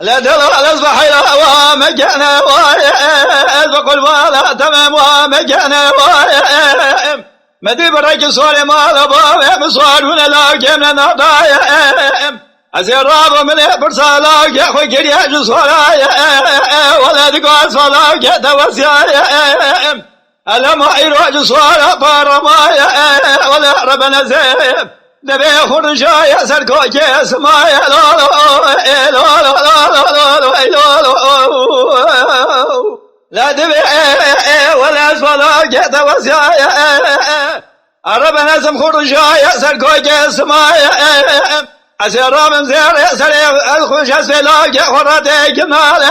لا دلال اصبح الهوى مجانا وقل ولا تمام ومجانا مدي برج صور ما لبا مصور ولا لا جمنا نضايا أزراب من برسالا يا خوي كريا جسورا ولا دقاس ولا جد وسيا ألا ما يروج صورا بارما ولا ربنا زين نبي خرجا يا سركو يا سمايا لا لا لا لا لا دبي ولا ولا جد وسيا ربنا زم خرجا يا سركو يا سمايا أسير من زير يسر الخوش أسفل خراتي جمال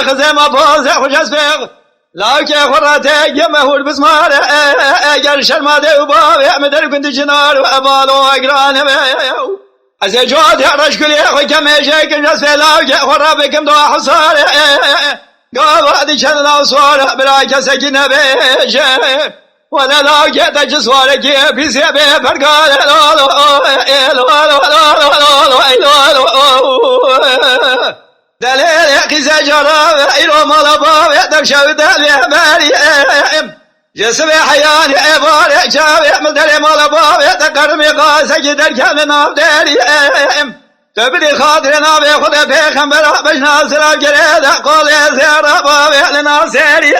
خزيمة فوز خوش أسفل لاكي خراتي جمهور بسمار جرش المادي وباب يعمدر كنت جنار وأبالو أقران أسير جواد يعرش كل يخوي كميشي كنت أسفل لاكي خرابي كم دو حصار قابل شننا وصور براك سكين بيشي ولا لا جد جسوارك في سيبه برقال لا دليل قيس جرى إلو ملبا يقدر شود اليماري جسم حيان عبار شاوي مدري ملبا يتقرم قاس جدر كان نابدري تبدي خاطرنا بخد بخمر بشنا سراب جريد قول زيارة بابي لناصري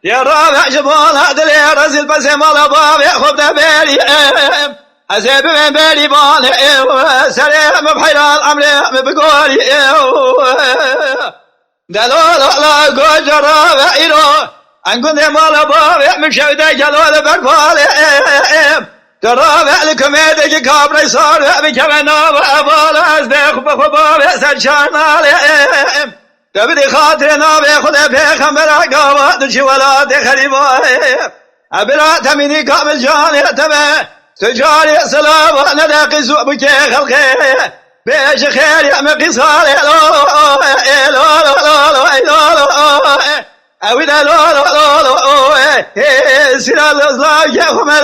يا رابع جبال هذا اللي رزل بس مال باب ياخذ دبالي أزيب من بالي بال سلام بحيران عمري بقولي دلول لا قول رابع إلو أنكم مال باب من شودة جلول برفال ترابع لكم يدك كابري صار بكمنا وأبال أزدق بخباب سجان عليهم تبدي خاطرنا بيخذ بيخمر عقابات ولا تخريبا أبلا تميني كامل جاني تبه تجاري سلام وندق سوبك خلقي بيش خير يا مقصار أو لا لا سير الأزلاج يا خمر